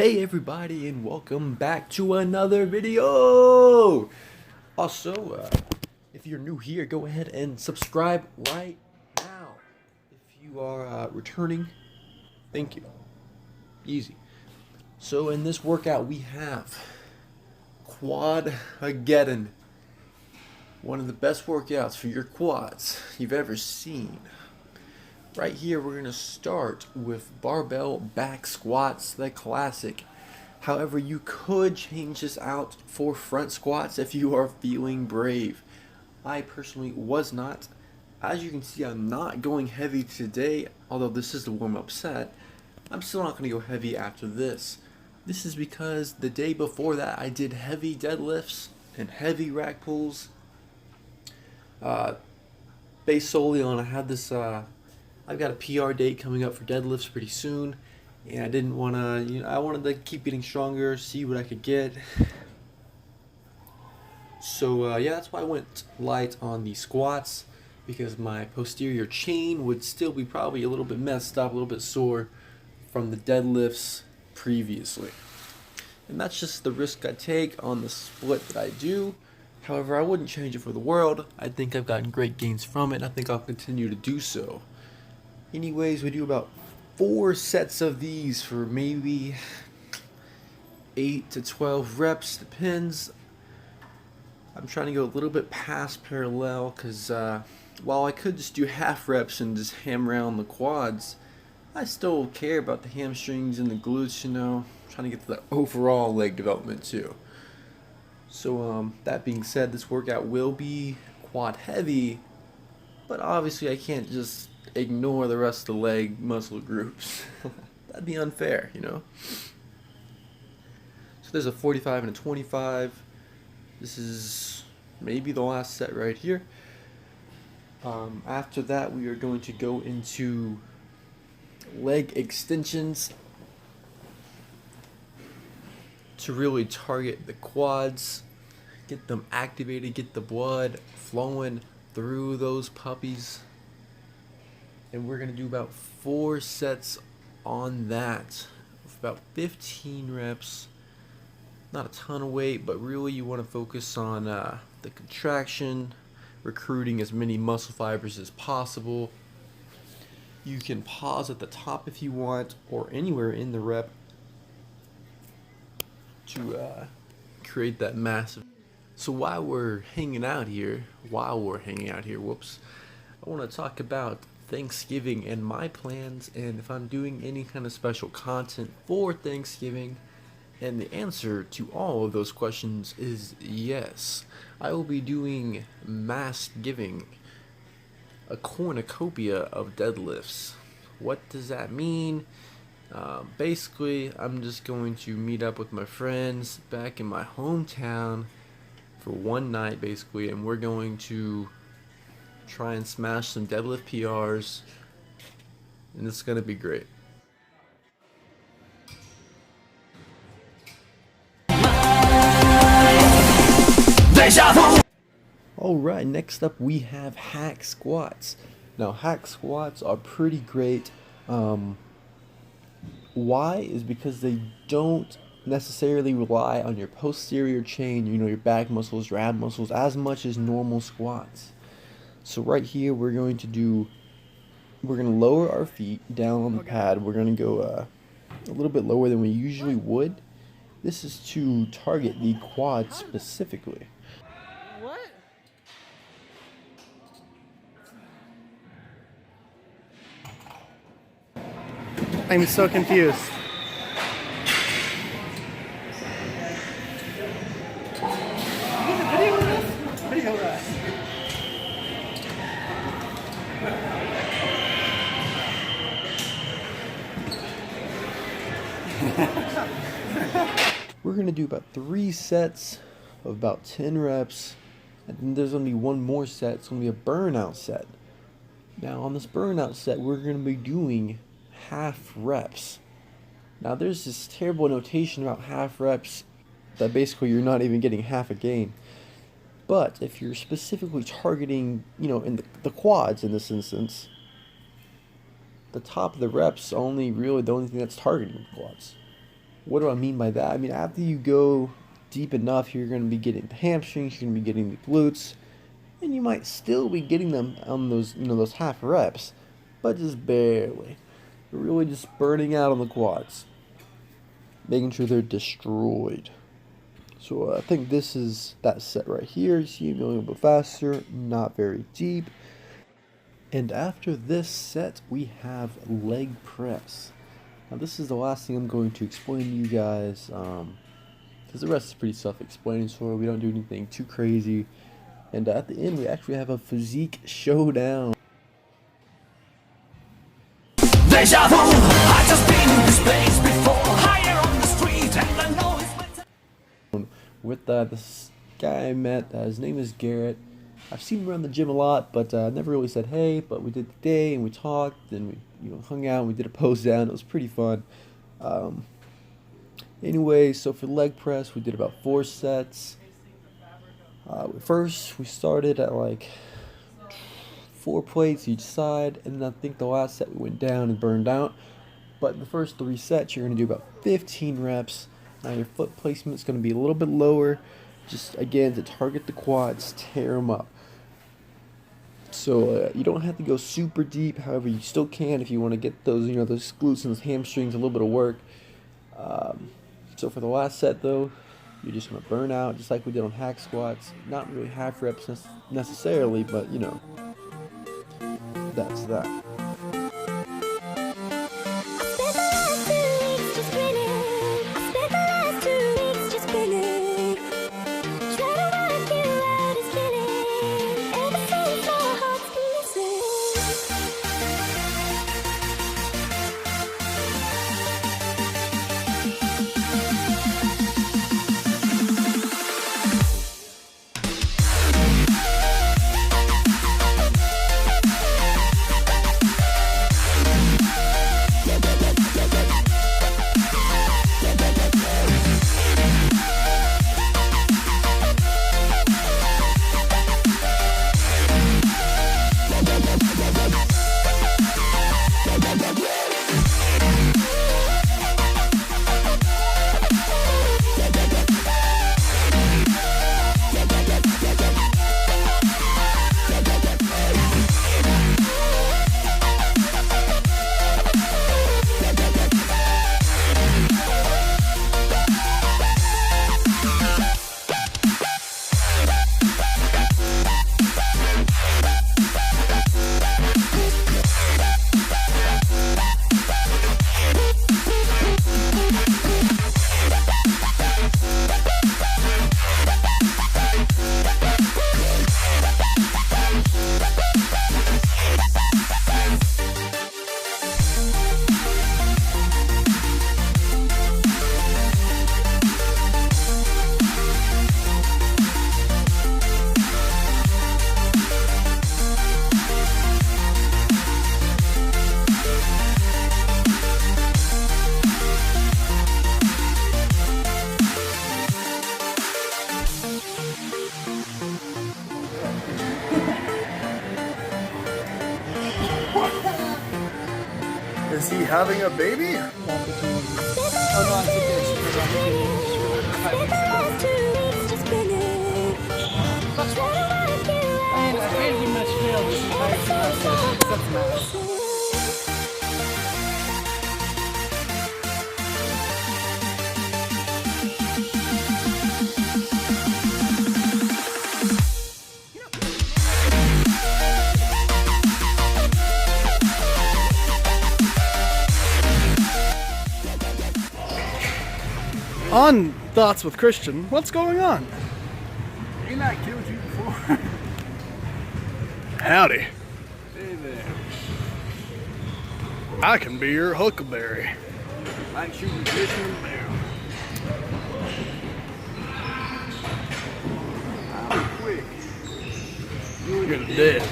Hey everybody, and welcome back to another video. Also, if you're new here, go ahead and subscribe right now. If you are returning, thank you. Easy. So in this workout we have QUADAGEDDON, one of the best workouts for your quads you've ever seen. Right here, we're going to start with barbell back squats, the classic. However, you could change this out for front squats if you are feeling brave. I personally was not. As you can see, I'm not going heavy today, although this is the warm-up set. I'm still not going to go heavy after this. This is because the day before that, I did heavy deadlifts and heavy rack pulls. Based solely on I had this... I've got a PR date coming up for deadlifts pretty soon, and I didn't want to, I wanted to keep getting stronger, see what I could get. So yeah, that's why I went light on the squats, because my posterior chain would still be probably a little bit messed up, a little bit sore from the deadlifts previously. And that's just the risk I take on the split that I do. However, I wouldn't change it for the world. I think I've gotten great gains from it, and I think I'll continue to do so. Anyways, we do about 4 sets of these for maybe 8 to 12 reps, depends. I'm trying to go a little bit past parallel because while I could just do half reps and just hammer out on the quads, I still care about the hamstrings and the glutes, I'm trying to get to the overall leg development too. So that being said, this workout will be quad heavy, but obviously I can't just ignore the rest of the leg muscle groups. That'd be unfair, So there's a 45 and a 25. This is maybe the last set right here. After that, we are going to go into leg extensions to really target the quads, get them activated, get the blood flowing through those puppies. And we're going to do about 4 sets on that, with about 15 reps. Not a ton of weight, but really you want to focus on the contraction, recruiting as many muscle fibers as possible. You can pause at the top if you want, or anywhere in the rep to create that massive. So while we're hanging out here, whoops, I want to talk about Thanksgiving and my plans, and if I'm doing any kind of special content for Thanksgiving. And the answer to all of those questions is yes. I will be doing mass giving, a cornucopia of deadlifts. What does that mean? Basically, I'm just going to meet up with my friends back in my hometown for one night, basically, and we're going to try and smash some deadlift PRs, and it's gonna be great. Alright, next up we have hack squats. Now hack squats are pretty great. Why is because they don't necessarily rely on your posterior chain, your back muscles, your ab muscles, as much as normal squats. So right here we're going to lower our feet down on the pad. We're going to go a little bit lower than we usually would. This is to target the quad specifically. What? I'm so confused. Video that. We're going to do about 3 sets of about 10 reps, and then there's going to be one more set. It's going to be a burnout set. Now on this burnout set, we're going to be doing half reps. Now there's this terrible notation about half reps that basically you're not even getting half a gain. But if you're specifically targeting, in the quads in this instance, the top of the reps only really the only thing that's targeting the quads. What do I mean by that? I mean, after you go deep enough, you're going to be getting the hamstrings, you're going to be getting the glutes, and you might still be getting them on those, those half reps, but just barely. You're really just burning out on the quads, making sure they're destroyed. So I think this is that set right here. You see me going a little bit faster, not very deep. And after this set, we have leg press. Now this is the last thing I'm going to explain to you guys, because the rest is pretty self-explanatory. We don't do anything too crazy. And at the end, we actually have a physique showdown. Deja vu, I just been in this place before. Higher on the street and I know it's my time. With this guy I met, his name is Garrett. I've seen him around the gym a lot, but never really said hey. But we did the day and we talked and we hung out and we did a pose down. It was pretty fun. Anyway, so for leg press, we did about 4 sets. First, we started at like 4 plates each side, and then I think the last set we went down and burned out. But the first 3 sets, you're going to do about 15 reps. Now your foot placement is going to be a little bit lower, just again to target the quads, tear them up. So you don't have to go super deep. However, you still can if you want to get those, those glutes and those hamstrings a little bit of work. So for the last set though, you're just going to burn out just like we did on hack squats. Not really half reps necessarily, but that's that. Is he having a baby? On Thoughts with Christian, what's going on? Ain't I killed you before? Howdy. Hey there. I can be your huckleberry. Like shooting fish in the barrel. I'm quick. You're dead.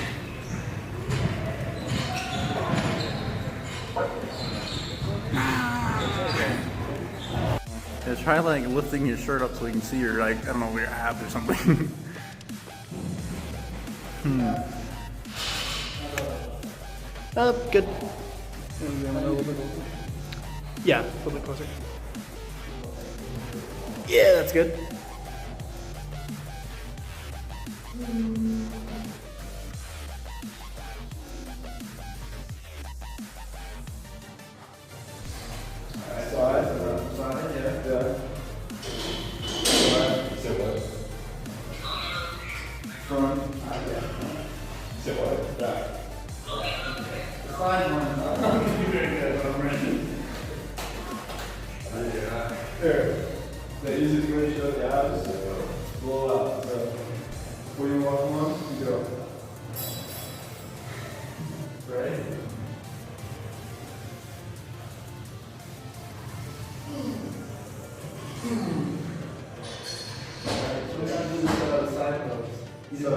Yeah, try like lifting your shirt up so we can see your, like, I don't know, your abs or something. Good. Yeah, a little bit closer. Yeah, that's good. The easiest way to show the abs is to blow out. So before you walk along, you go. Ready? Alright, so we're going to do this side pose. So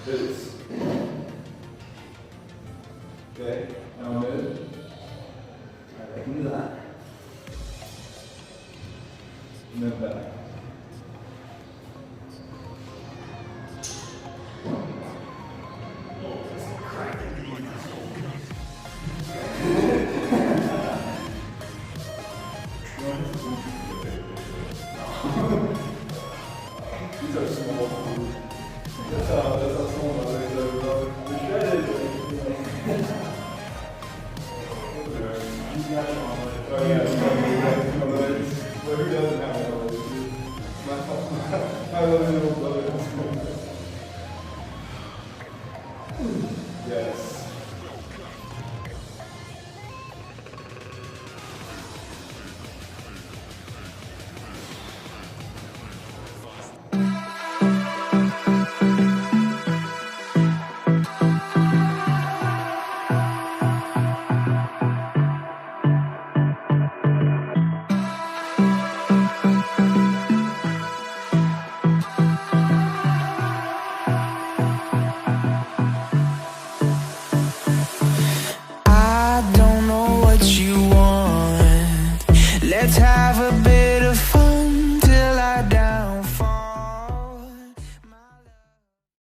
it's okay, now mid. Alright, I can do that. And then back. These are small. That's how small my legs are. The shredded, you know. Oh yeah.